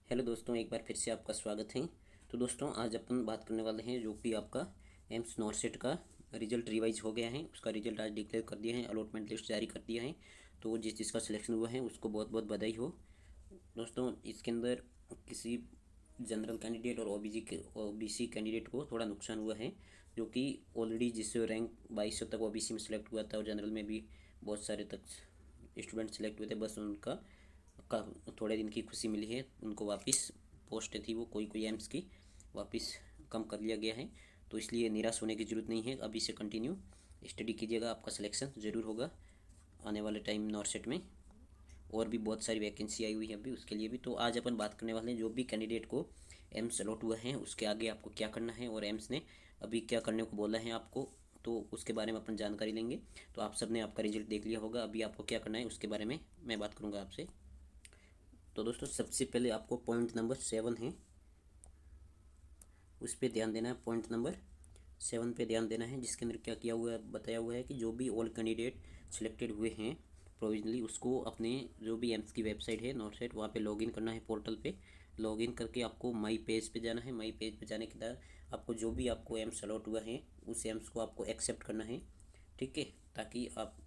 Hello दोस्तों, एक बार फिर से आपका स्वागत है। तो दोस्तों, आज अपन बात करने वाले हैं जो कि आपका एम्स नॉर्सेट का रिजल्ट रिवाइज हो गया है। उसका रिजल्ट आज डिक्लेयर कर दिया है, अलॉटमेंट लिस्ट जारी कर दिया है। तो जिस जिसका सिलेक्शन हुआ है उसको बहुत बहुत बधाई हो। दोस्तों, इसके अंदर किसी जनरल कैंडिडेट और ओबीसी कैंडिडेट को थोड़ा नुकसान हुआ है, जो कि ऑलरेडी जिससे रैंक 2200 तक ओबीसी में सेलेक्ट हुआ था और जनरल में भी बहुत सारे तक स्टूडेंट सेलेक्ट हुए थे। बस उनका का थोड़े दिन की खुशी मिली है, उनको वापस पोस्ट थी वो कोई कोई एम्स की वापस कम कर लिया गया है। तो इसलिए निराश होने की ज़रूरत नहीं है, अभी से कंटिन्यू स्टडी कीजिएगा, आपका सिलेक्शन ज़रूर होगा आने वाले टाइम नॉर्सेट में। और भी बहुत सारी वैकेंसी आई हुई है अभी उसके लिए भी। तो आज अपन बात करने वाले हैं जो भी कैंडिडेट को एम्स अलॉट हुआ है उसके आगे आपको क्या करना है और एम्स ने अभी क्या करने को बोला है आपको, तो उसके बारे में अपन जानकारी लेंगे। तो आप सब ने आपका रिजल्ट देख लिया होगा, अभी आपको क्या करना है उसके बारे में मैं बात करूँगा आपसे। तो दोस्तों, सबसे पहले आपको पॉइंट नंबर 7 है उस पर ध्यान देना है। पॉइंट नंबर 7 पे ध्यान देना है, जिसके अंदर क्या किया हुआ है, बताया हुआ है कि जो भी ऑल कैंडिडेट सिलेक्टेड हुए हैं प्रोविजनली, उसको अपने जो भी एम्स की वेबसाइट है नॉर्सेट, वहाँ पे लॉगिन करना है। पोर्टल पे लॉगिन करके आपको माई पेज पे जाना है। माई पेज पे जाने के बाद आपको जो भी आपको एम्स अलॉट हुआ है उस एम्स को आपको एक्सेप्ट करना है, ठीक है। ताकि आप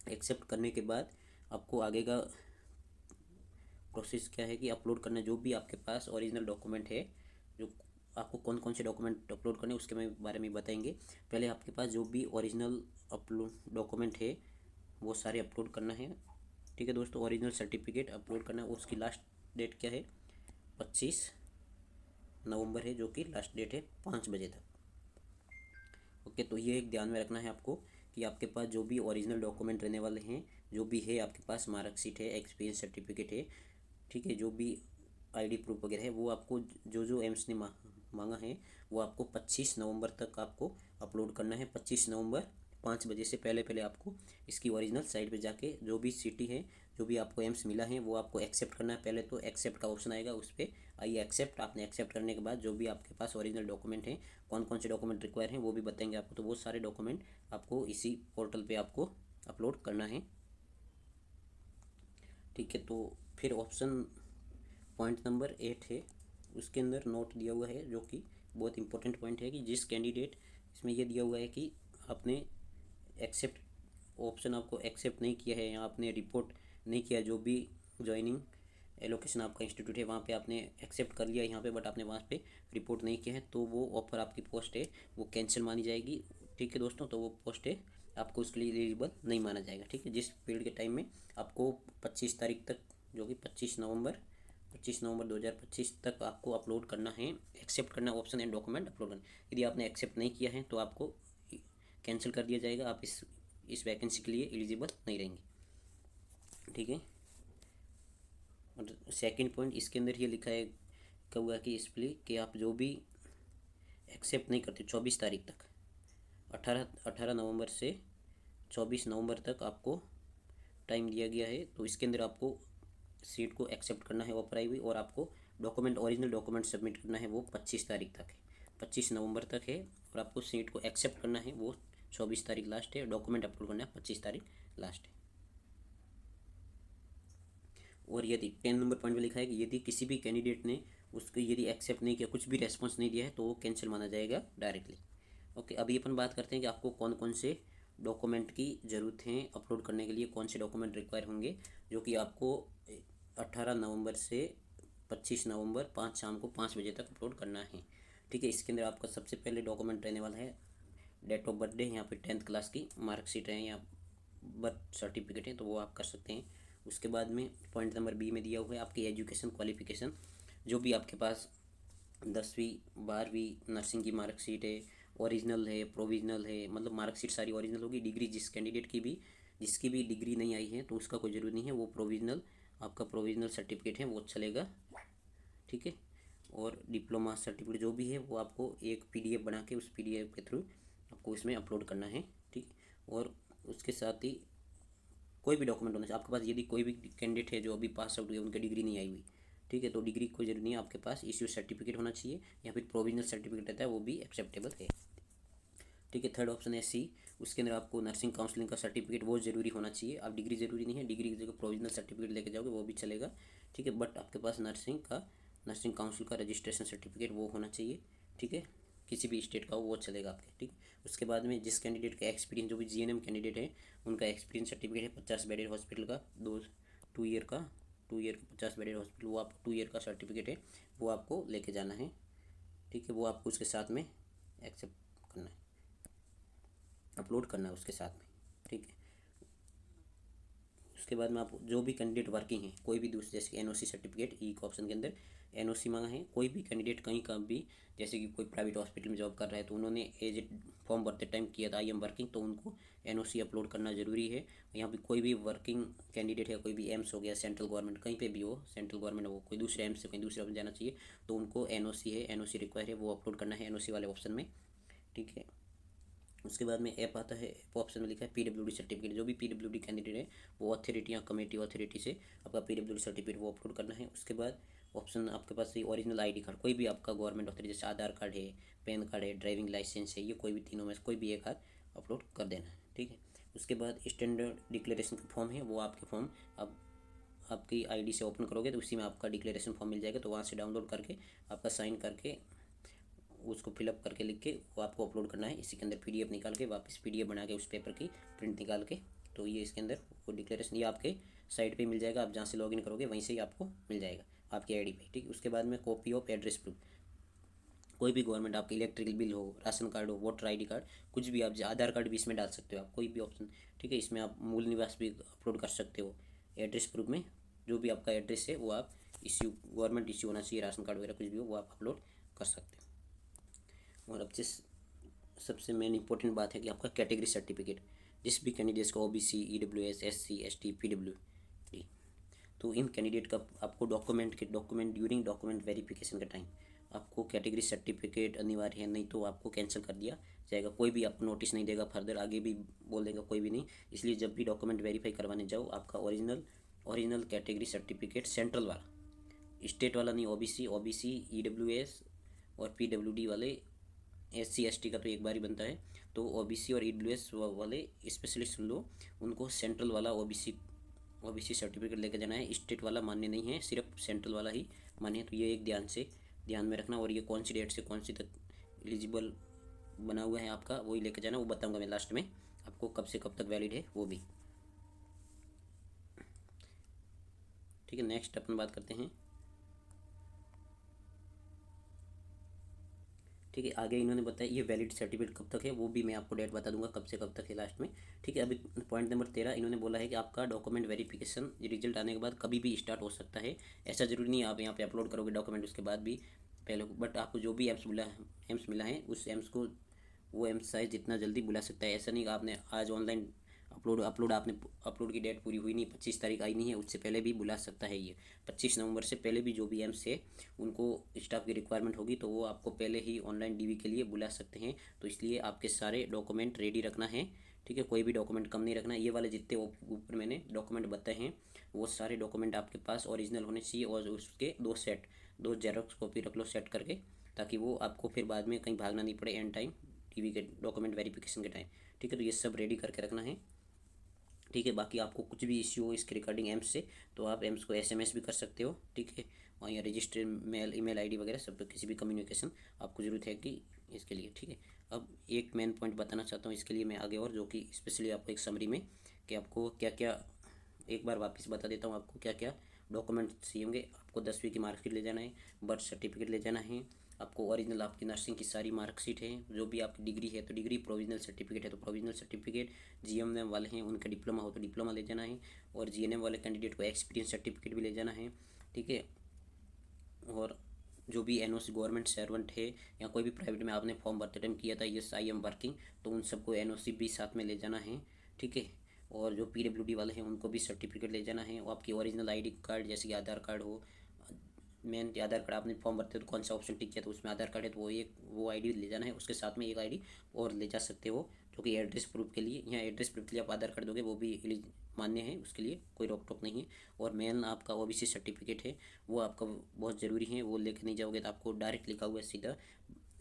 एक्सेप्ट करने के बाद आपको आगे का प्रोसेस क्या है कि अपलोड करना जो भी आपके पास ओरिजिनल डॉक्यूमेंट है, जो आपको कौन कौन से डॉक्यूमेंट अपलोड करने उसके बारे में बताएंगे। पहले आपके पास जो भी ओरिजिनल अपलोड डॉक्यूमेंट है वो सारे अपलोड करना है, ठीक है दोस्तों। ओरिजिनल सर्टिफिकेट अपलोड करना है, उसकी लास्ट डेट क्या है, 25 नवंबर है, जो कि लास्ट डेट है 5 बजे तक। ओके, तो ये एक ध्यान में रखना है आपको कि आपके पास जो भी ओरिजिनल डॉक्यूमेंट रहने वाले हैं, जो भी है आपके पास मार्कशीट है, एक्सपीरियंस सर्टिफिकेट है, ठीक है, जो भी आईडी प्रूफ वगैरह है, वो आपको जो जो एम्स ने मांगा है वो आपको 25 नवंबर तक आपको अपलोड करना है। 25 नवंबर 5 बजे से पहले पहले आपको इसकी ओरिजिनल साइट पे जाके जो भी सिटी है, जो भी आपको एम्स मिला है वो आपको एक्सेप्ट करना है। पहले तो एक्सेप्ट का ऑप्शन आएगा, उस पर आइए एक्सेप्ट। आपने एक्सेप्ट करने के बाद जो भी आपके पास ओरिजिनल डॉक्यूमेंट हैं, कौन कौन से डॉक्यूमेंट रिक्वायर हैं वो भी बताएंगे आपको। तो वो सारे डॉक्यूमेंट आपको इसी पोर्टल पे आपको अपलोड करना है, ठीक है। तो फिर ऑप्शन पॉइंट नंबर 8 है, उसके अंदर नोट दिया हुआ है जो कि बहुत इंपॉर्टेंट पॉइंट है कि जिस कैंडिडेट, इसमें यह दिया हुआ है कि आपने एक्सेप्ट ऑप्शन आपको एक्सेप्ट नहीं किया है या आपने रिपोर्ट नहीं किया, जो भी ज्वाइनिंग एलोकेशन आपका इंस्टीट्यूट है वहाँ पे आपने एक्सेप्ट कर लिया यहाँ पे, बट आपने वहाँ पे रिपोर्ट नहीं किया है, तो वो ऑफर आपकी पोस्ट है वो कैंसिल मानी जाएगी, ठीक है दोस्तों। तो वो पोस्ट है आपको उसके लिए एलिजिबल नहीं माना जाएगा, ठीक है। जिस पीरियड के टाइम में आपको 25 तारीख तक, जो कि 25 नवंबर 2025 तक आपको अपलोड करना है, एक्सेप्ट करना ऑप्शन एंड डॉक्यूमेंट अपलोड करना। यदि आपने एक्सेप्ट नहीं किया है तो आपको कैंसिल कर दिया जाएगा, आप इस वैकेंसी के लिए एलिजिबल नहीं रहेंगे, ठीक है। और सेकंड पॉइंट इसके अंदर ये लिखा है क्या हुआ कि इसलिए कि आप जो भी एक्सेप्ट नहीं करते 24 तारीख तक, 18 नवंबर से 24 नवंबर तक आपको टाइम दिया गया है। तो इसके अंदर आपको सीट को एक्सेप्ट करना है ऑफर आई हुई, और आपको डॉक्यूमेंट ओरिजिनल डॉक्यूमेंट सबमिट करना है, वो 25 तारीख तक है, 25 नवंबर तक है। और आपको सीट को एक्सेप्ट करना है वो 24 तारीख लास्ट है, डॉक्यूमेंट अपलोड करना है 25 तारीख लास्ट है। और यदि 10 नंबर पॉइंट में लिखा है कि यदि किसी भी कैंडिडेट ने उसको यदि एक्सेप्ट नहीं किया, कुछ भी रेस्पॉन्स नहीं दिया है, तो वो कैंसिल माना जाएगा डायरेक्टली। ओके, अभी अपन बात करते हैं कि आपको कौन कौन से डॉक्यूमेंट की ज़रूरत है अपलोड करने के लिए, कौन से डॉक्यूमेंट रिक्वायर होंगे, जो कि आपको 18 नवंबर से 25 नवंबर 5 शाम को 5 बजे तक अपलोड करना है, ठीक है। इसके अंदर आपका सबसे पहले डॉक्यूमेंट रहने वाला है डेट ऑफ बर्थडे, यहाँ पे 10th क्लास की मार्कशीट है या बर्थ सर्टिफिकेट है, तो वो आप कर सकते हैं। उसके बाद में पॉइंट नंबर बी में दिया हुआ है आपकी एजुकेशन क्वालिफिकेशन, जो भी आपके पास 10वीं 12वीं नर्सिंग की मार्कशीट है, ओरिजिनल है, प्रोविजनल है, मतलब मार्कशीट सारी ओरिजिनल होगी। डिग्री जिस कैंडिडेट की भी, जिसकी भी डिग्री नहीं आई है तो उसका कोई ज़रूरी नहीं है, वो प्रोविजनल, आपका प्रोविजनल सर्टिफिकेट है वो चलेगा, ठीक है। और डिप्लोमा सर्टिफिकेट जो भी है वो आपको एक पीडीएफ बना के उस पीडीएफ के थ्रू आपको इसमें अपलोड करना है, ठीक है। और उसके साथ ही कोई भी डॉक्यूमेंट होना चाहिए आपके पास। यदि कोई भी कैंडिडेट है जो अभी पास आउट हुए, उनकी डिग्री नहीं आई हुई, ठीक है, तो डिग्री कोई जरूरी नहीं है, आपके पास इश्यू सर्टिफिकेट होना चाहिए या फिर प्रोविजनल सर्टिफिकेट रहता है वो भी एक्सेप्टेबल है, ठीक है। थर्ड ऑप्शन है सी, उसके अंदर आपको नर्सिंग काउंसलिंग का सर्टिफिकेट वो जरूरी होना चाहिए। आप डिग्री जरूरी नहीं है, डिग्री की जगह प्रोविजनल सर्टिफिकेट लेके जाओगे वो भी चलेगा, ठीक है। बट आपके पास नर्सिंग काउंसिल का रजिस्ट्रेशन सर्टिफिकेट वो होना चाहिए, ठीक है, किसी भी स्टेट का हो वो चलेगा आपके, ठीक। उसके बाद में जिस कैंडिडेट का एक्सपीरियंस, जो भी जीएनएम कैंडिडेट है उनका एक्सपीरियंस सर्टिफिकेट है 50 बेडेड हॉस्पिटल का, 2 ईयर का 50 बेडेड हॉस्पिटल, वो आप 2 ईयर का सर्टिफिकेट है, वो आपको लेके जाना है, ठीक है। वो आपको उसके साथ में एक्सेप्ट करना है, अपलोड करना है उसके साथ में, ठीक है। उसके बाद में आप जो भी कैंडिडेट वर्किंग है, कोई भी दूसरे, जैसे एनओसी सर्टिफिकेट ई का ऑप्शन के अंदर एनओसी मांगा है, कोई भी कैंडिडेट कहीं का भी, जैसे कि कोई प्राइवेट हॉस्पिटल में जॉब कर रहा है तो उन्होंने एज ए फॉर्म भरते टाइम किया था आई एम वर्किंग, तो उनको एनओसी अपलोड करना ज़रूरी है। यहाँ पे कोई भी वर्किंग कैंडिडेट है, कोई भी एम्स हो गया, सेंट्रल गवर्नमेंट कहीं पे भी हो, सेंट्रल गवर्नमेंट हो, कोई दूसरे एम्स से कहीं दूसरे ऑप्शन जाना चाहिए, तो उनको एनओसी है, एनओसी रिक्वायर है, वो अपलोड करना है एनओसी वाले ऑप्शन में, ठीक है। उसके बाद में ऐप आता है, ऐप ऑप्शन में लिखा है पीडब्ल्यूडी सर्टिफिकेट, जो भी पीडब्ल्यूडी कैंडिडेट है वो अथॉरिटी या कमेटी अथॉरिटी से आपका पीडब्ल्यूडी सर्टिफिकेट वो अपलोड करना है। उसके बाद ऑप्शन आपके पास ओरिजिनल आईडी कार्ड, कोई भी आपका गवर्नमेंट अथॉरिटी, जैसे आधार कार्ड है, पैन कार्ड है, ड्राइविंग लाइसेंस है, ये कोई भी तीनों में से कोई भी एक हाथ अपलोड कर देना है, ठीक है। उसके बाद स्टैंडर्ड डिक्लेरेशन का फॉर्म है, वो आपके फॉर्म आप आपकी आईडी से ओपन करोगे तो उसी में आपका डिक्लेरेशन फॉर्म मिल जाएगा, तो वहाँ से डाउनलोड करके आपका साइन करके उसको फिलअप करके लिख के वो आपको अपलोड करना है। इसी के अंदर पीडीएफ निकाल के वापस पीडीएफ बना के उस पेपर की प्रिंट निकाल के, तो ये इसके अंदर वो डिक्लेरेशन ये आपके साइट पे मिल जाएगा, आप जहाँ से लॉगिन करोगे वहीं से ही आपको मिल जाएगा आपकी आईडी पे, ठीक। उसके बाद में कॉपी ऑफ एड्रेस प्रूफ, कोई भी गवर्नमेंट आपकी इलेक्ट्रिकल बिल हो, राशन कार्ड हो, वोटर आईडी कार्ड, कुछ भी आप, आधार कार्ड भी इसमें डाल सकते हो आप, कोई भी ऑप्शन, ठीक है। इसमें आप मूल निवास भी अपलोड कर सकते हो एड्रेस प्रूफ में, जो भी आपका एड्रेस है वो आप इश्यू गवर्नमेंट इश्यू होना चाहिए, राशन कार्ड वगैरह कुछ भी हो वो आप अपलोड कर सकते हो। और अब जिस सबसे मेन इंपॉर्टेंट बात है कि आपका कैटेगरी सर्टिफिकेट, जिस भी कैंडिडेट्स का OBC, EWS, SC, ST, PWD, तो इन कैंडिडेट का आपको डॉक्यूमेंट ड्यूरिंग डॉक्यूमेंट वेरिफिकेशन का टाइम आपको कैटेगरी सर्टिफिकेट अनिवार्य है, नहीं तो आपको कैंसिल कर दिया जाएगा। कोई भी आपको नोटिस नहीं देगा, फर्दर आगे भी बोल देगा कोई भी नहीं। इसलिए जब भी डॉक्यूमेंट वेरीफाई करवाने जाओ, आपका ओरिजिनल कैटेगरी सर्टिफिकेट सेंट्रल वाला, स्टेट वाला नहीं, ओबीसी, ईडब्ल्यूएस और पीडब्ल्यूडी वाले, एससी एसटी का तो एक बार ही बनता है, तो ओबीसी और ईडब्ल्यूएस वाले स्पेशलिस्ट सुन लो, उनको सेंट्रल वाला ओबीसी सर्टिफिकेट लेके जाना है, स्टेट वाला मान्य नहीं है, सिर्फ सेंट्रल वाला ही मान्य है। तो ये एक ध्यान में रखना। और ये कौन सी डेट से कौन सी तक एलिजिबल बना हुआ है आपका, वही लेके जाना, वो बताऊंगा मैं लास्ट में आपको कब से कब तक वैलिड है वो भी, ठीक है। नेक्स्ट अपन बात करते हैं, ठीक है। आगे इन्होंने बताया ये वैलिड सर्टिफिकेट कब तक है, वो भी मैं आपको डेट बता दूंगा कब से कब तक है लास्ट में, ठीक है। अभी पॉइंट नंबर 13 इन्होंने बोला है कि आपका डॉक्यूमेंट वेरिफिकेशन रिजल्ट आने के बाद कभी भी स्टार्ट हो सकता है। ऐसा जरूरी नहीं है आप यहाँ पे अपलोड करोगे डॉक्यूमेंट उसके बाद भी पहले, बट आपको जो भी एम्स मिला है उस एम्स को वो एम्स साइज जितना जल्दी बुला सकता है। ऐसा नहीं कि आपने आज ऑनलाइन अपलोड की डेट पूरी हुई नहीं, 25 तारीख आई नहीं है, उससे पहले भी बुला सकता है। ये 25 नवंबर से पहले भी जो भी एम्स है उनको स्टाफ की रिक्वायरमेंट होगी तो वो आपको पहले ही ऑनलाइन डीवी के लिए बुला सकते हैं। तो इसलिए आपके सारे डॉक्यूमेंट रेडी रखना है, ठीक है। कोई भी डॉक्यूमेंट कम नहीं रखना। ये वाले जितने ऊपर मैंने डॉक्यूमेंट बताए हैं वो सारे डॉक्यूमेंट आपके पास ओरिजिनल होने चाहिए, और उसके दो जेरोक्स कॉपी रख लो सेट करके, ताकि वो आपको फिर बाद में कहीं भागना नहीं पड़े एंड टाइम टीवी के डॉक्यूमेंट वेरिफिकेशन के टाइम, ठीक है। तो ये सब रेडी करके रखना है, ठीक है। बाकी आपको कुछ भी इश्यू हो इसके रिगार्डिंग एम्स से तो आप एम्स को एसएमएस भी कर सकते हो, ठीक है। और या रजिस्टर मेल, ईमेल आईडी वगैरह सब किसी भी कम्युनिकेशन आपको ज़रूरत है कि इसके लिए, ठीक है। अब एक मेन पॉइंट बताना चाहता हूँ इसके लिए मैं आगे, और जो कि स्पेशली आपको एक समरी में कि आपको क्या क्या, एक बार वापस बता देता हूँ आपको क्या क्या डॉक्यूमेंट चाहिए होंगे। आपको 10वीं की मार्कशीट ले जाना है, बर्थ सर्टिफिकेट ले जाना है, आपको ओरिजिनल आपकी नर्सिंग की सारी मार्कशीट है, जो भी आपकी डिग्री है तो डिग्री, प्रोविजनल सर्टिफिकेट है तो प्रोविजनल सर्टिफिकेट, जीएमएम वाले हैं उनका डिप्लोमा हो तो डिप्लोमा ले जाना है, और जीएनएम वाले कैंडिडेट को एक्सपीरियंस सर्टिफिकेट भी ले जाना है, ठीक है। और जो भी एनओसी गवर्नमेंट सर्वेंट है या कोई भी प्राइवेट में आपने फॉर्म भरते टाइम किया था यस आई एम वर्किंग, तो उन सबको एनओसी भी साथ में ले जाना है, ठीक है। और जो पीडब्ल्यूडी वाले हैं उनको भी सर्टिफिकेट ले जाना है, और आपकी ओरिजिनल आईडी कार्ड जैसे कि आधार कार्ड हो, मेन आधार कार्ड आपने फॉर्म भरते हो तो कौन सा ऑप्शन टिक किया तो उसमें आधार कार्ड है तो वो आईडी ले जाना है, उसके साथ में एक आईडी और ले जा सकते हो जो कि एड्रेस प्रूफ के लिए, यहाँ एड्रेस प्रूफ के लिए आप आधार कार्ड दोगे वो भी मान्य है, उसके लिए कोई रोक टोक नहीं है। और मेन आपका ओबीसी सर्टिफिकेट है वो आपका बहुत ज़रूरी है, वो लेके नहीं जाओगे तो आपको डायरेक्ट लिखा हुआ है सीधा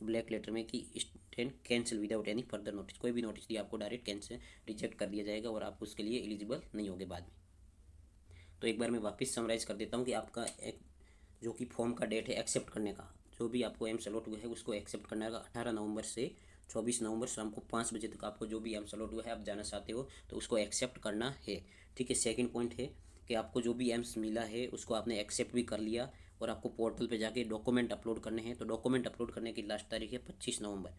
ब्लैक लेटर में कि stand cancel without any further notice, कोई भी नोटिस दिया आपको डायरेक्ट कैंसिल रिजेक्ट कर दिया जाएगा और आप उसके लिए एलिजिबल नहीं होगे बाद में। तो एक बार मैं वापस समराइज़ कर देता हूँ कि आपका एक जो कि फॉर्म का डेट है एक्सेप्ट करने का, जो भी आपको एम्स अलॉट हुआ है उसको एक्सेप्ट करना है 18 नवंबर से 24 नवंबर शाम को 5 बजे तक। आपको जो भी एम्स अलॉट हुआ है आप जाना चाहते हो तो उसको एक्सेप्ट करना है, ठीक है। सेकंड पॉइंट है कि आपको जो भी एम्स मिला है उसको आपने एक्सेप्ट भी कर लिया और आपको पोर्टल पे जाके डॉक्यूमेंट अपलोड करने हैं। तो डॉक्यूमेंट अपलोड करने की लास्ट तारीख है 25 नवंबर,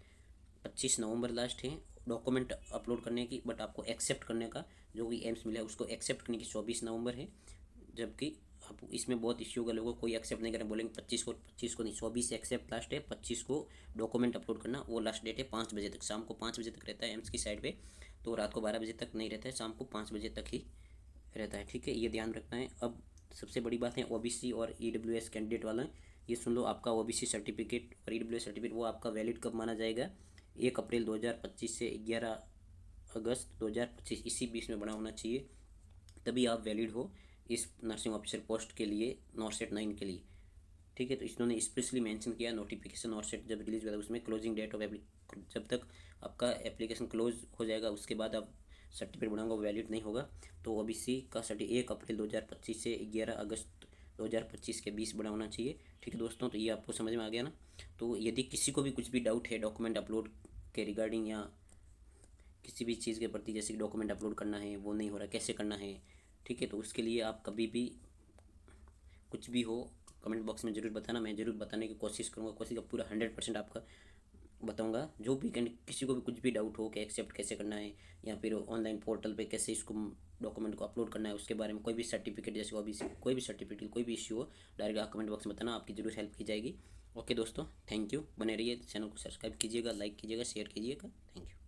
25 नवंबर लास्ट है डॉक्यूमेंट अपलोड करने की। बट आपको एक्सेप्ट करने का जो भी एम्स मिला है उसको एक्सेप्ट करने की 24 नवंबर है। जबकि आप इसमें बहुत इश्यू का लोगों कोई एक्सेप्ट नहीं करें, बोलेंगे 25 को नहीं, 24 एक्सेप्ट लास्ट है, 25 को डॉक्यूमेंट अपलोड करना वो लास्ट डेट है 5 बजे तक, शाम को 5 बजे तक रहता है एम्स की साइड पे। तो रात को 12 बजे तक नहीं रहता है, शाम को 5 बजे तक ही रहता है, ठीक है, ये ध्यान रखना है। अब सबसे बड़ी बात है ओबीसी और ईडब्ल्यूएस कैंडिडेट वाला, ये सुन लो, आपका ओबीसी सर्टिफिकेट और ईडब्ल्यूएस सर्टिफिकेट वो आपका वैलिड कब माना जाएगा, 1 अप्रैल 2025 से 11 अगस्त 2025, इसी बीच में बना होना चाहिए, तभी आप वैलिड हो इस नर्सिंग ऑफिसर पोस्ट के लिए, नॉर्सेट 9 के लिए, ठीक है। तो इन्होंने स्पेशली मेंशन किया नोटिफिकेशन नॉर्सेट जब रिलीज हुआ था उसमें क्लोजिंग डेट ऑफ जब तक आपका एप्लीकेशन क्लोज हो जाएगा उसके बाद आप सर्टिफिकेट बनाऊंगा वो वैलिड नहीं होगा। तो ओबीसी का सर्टिफिकेट 1 अप्रैल 2025 से 11 अगस्त 2025 के बीच बना होना चाहिए, ठीक है दोस्तों। तो ये आपको समझ में आ गया ना। तो यदि किसी को भी कुछ भी डाउट है डॉक्यूमेंट अपलोड के रिगार्डिंग या किसी भी चीज़ के प्रति, जैसे कि डॉक्यूमेंट अपलोड करना है वो नहीं हो रहा कैसे करना है, ठीक है, तो उसके लिए आप कभी भी कुछ भी हो कमेंट बॉक्स में ज़रूर बताना, मैं ज़रूर बताने की कोशिश करूँगा, कोशिश का पूरा 100% आपका बताऊँगा। जो भी किसी को भी कुछ भी डाउट हो कि एक्सेप्ट कैसे करना है या फिर ऑनलाइन पोर्टल पे कैसे इसको डॉक्यूमेंट को अपलोड करना है, उसके बारे में कोई भी सर्टिफिकेट जैसे ओबीसी कोई भी सर्टिफिकेट कोई भी इश्यू हो डायरेक्ट आप कमेंट बॉक्स में बताना, आपकी ज़रूर हेल्प की जाएगी। ओके दोस्तों, थैंक यू, बने रहिए, चैनल को सब्सक्राइब कीजिएगा, लाइक कीजिएगा, शेयर कीजिएगा, थैंक यू।